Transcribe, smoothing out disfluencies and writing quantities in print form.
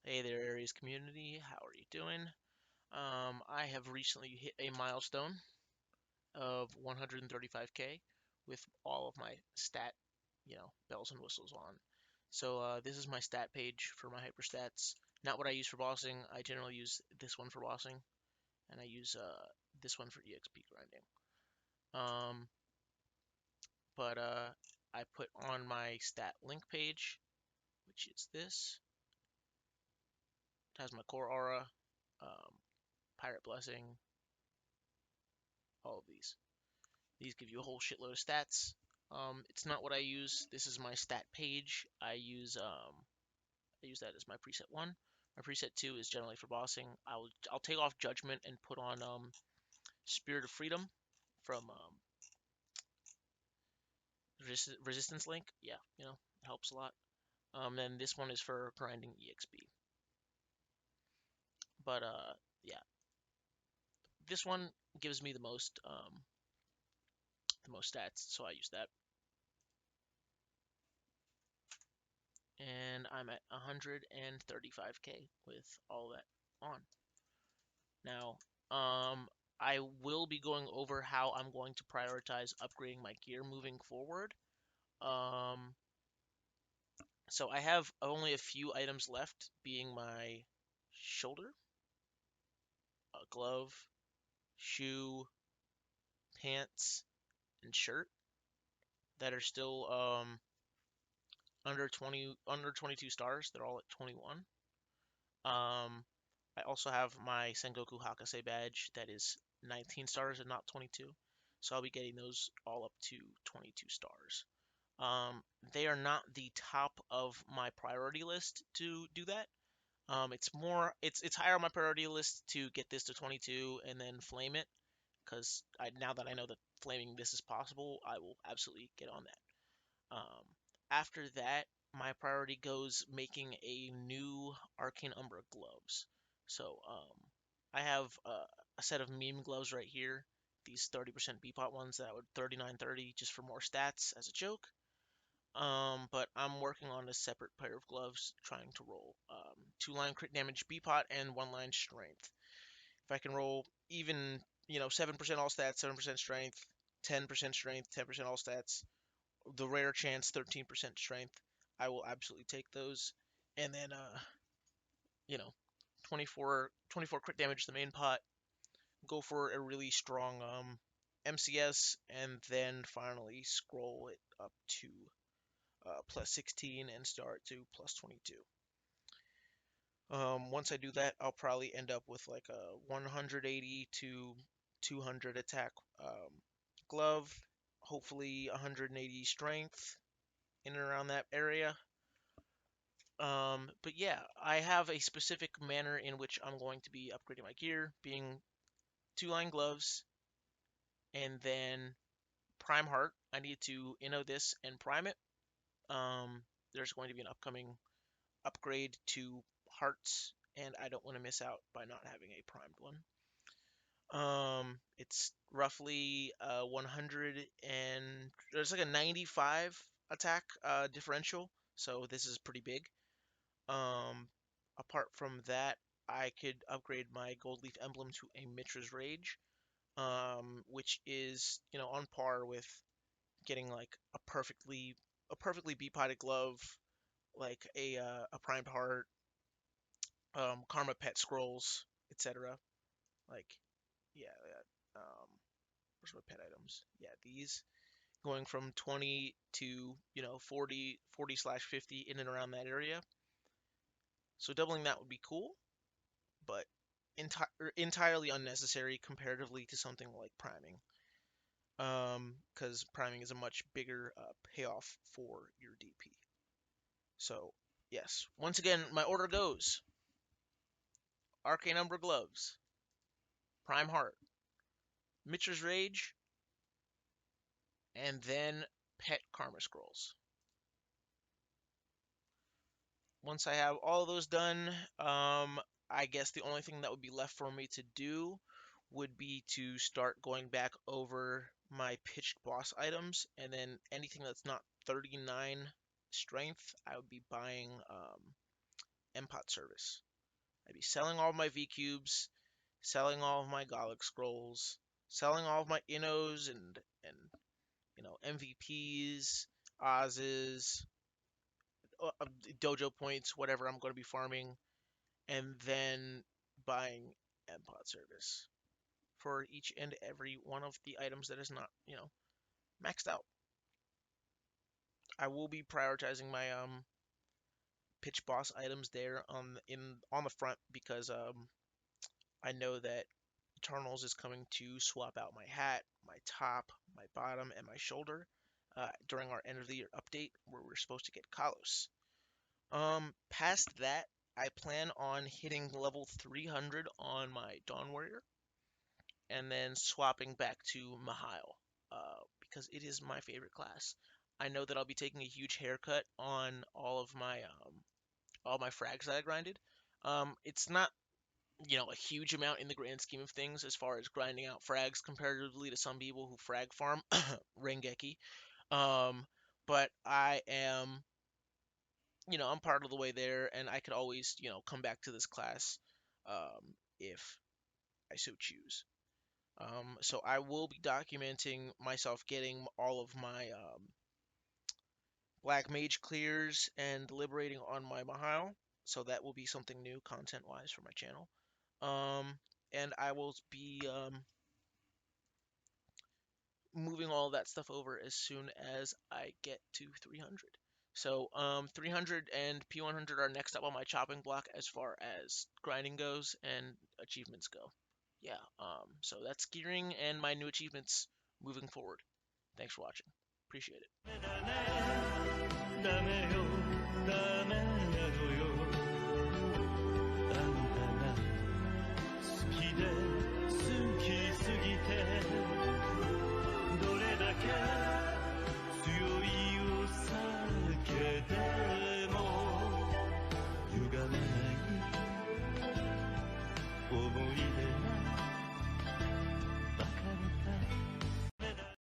Hey there, Aries community. How are you doing? I have recently hit a milestone of 135K with all of my stat, bells and whistles on. So this is my stat page for my hyperstats. Not what I use for bossing. I generally use this one for bossing, and I use this one for EXP grinding. Um, but I put on my stat link page, which is this. It has my core aura, um, pirate blessing, all of these. These give you a whole shitload of stats. It's not what I use. This is my stat page. I use that as my preset one. My preset two is generally for bossing. I'll take off judgment and put on Spirit of Freedom from Resistance Link. Yeah, it helps a lot. Then this one is for grinding EXP. But yeah, this one gives me the most stats, so I use that. And I'm at 135K with all that on. Now, I will be going over how I'm going to prioritize upgrading my gear moving forward. Um, so I have only a few items left, being my shoulder, glove, shoe, pants, and shirt that are still under 22 stars. They're all at 21. I also have my Sengoku Hakase badge that is 19 stars and not 22. So I'll be getting those all up to 22 stars. Um, they are not the top of my priority list to do that. It's higher on my priority list to get this to 22 and then flame it, because now that I know that flaming this is possible, I will absolutely get on that. After that, my priority goes making a new Arcane Umbra gloves. So I have a set of meme gloves right here. These 30% BPOT ones that would 39.30 just for more stats as a joke. But I'm working on a separate pair of gloves, trying to roll 2-line crit damage BPOT and 1-line strength. If I can roll even 7% all stats, 7% strength, 10% strength, 10% all stats, the rare chance 13% strength, I will absolutely take those. And then you know 24 crit damage the main pot, go for a really strong MCS, and then finally scroll it up to plus 16 and start to plus 22. Once I do that, I'll probably end up with like a 180 to 200 attack glove, hopefully 180 strength, in and around that area. But yeah, I have a specific manner in which I'm going to be upgrading my gear, being 2-line gloves, and then Prime Heart. I need to inno this and prime it. There's going to be an upcoming upgrade to hearts, and I don't want to miss out by not having a primed one. It's roughly 100 and there's like a 95 attack differential, so this is pretty big. Um, Apart from that, I could upgrade my Gold Leaf Emblem to a Mitra's Rage, which is on par with getting like a perfectly B-potted glove, like a primed heart, Karma Pet Scrolls, etc. Like, yeah, yeah. Where's my pet items? Yeah, these going from 20 to 40/50 in and around that area. So doubling that would be cool, but entirely unnecessary comparatively to something like priming. Because priming is a much bigger payoff for your DP. So yes, once again, my order goes: Arcane Umbra gloves, Prime Heart, Mitra's Rage, and then Pet Karma Scrolls. Once I have all of those done, I guess the only thing that would be left for me to do would be to start going back over my pitched boss items, and then anything that's not 39 strength, I would be buying MPOT service. I'd be selling all of my V cubes, selling all of my Golic scrolls, selling all of my Innos and MVPs, Oz's, dojo points, whatever I'm going to be farming, and then buying MPOT service for each and every one of the items that is not, maxed out. I will be prioritizing my pitch boss items there on the front because I know that Eternals is coming to swap out my hat, my top, my bottom, and my shoulder during our end of the year update where we're supposed to get Kalos. Past that, I plan on hitting level 300 on my Dawn Warrior and then swapping back to Mihail because it is my favorite class. I know that I'll be taking a huge haircut on all my frags that I grinded. It's not a huge amount in the grand scheme of things as far as grinding out frags comparatively to some people who frag farm Rengeki. Um, but I am, I'm part of the way there, and I could always, come back to this class if I so choose. So I will be documenting myself getting all of my Black Mage clears and liberating on my Mihail. So that will be something new content-wise for my channel. And I will be moving all that stuff over as soon as I get to 300. So 300 and P100 are next up on my chopping block as far as grinding goes and achievements go. Yeah, so that's gearing and my new achievements moving forward. Thanks for watching. Appreciate it.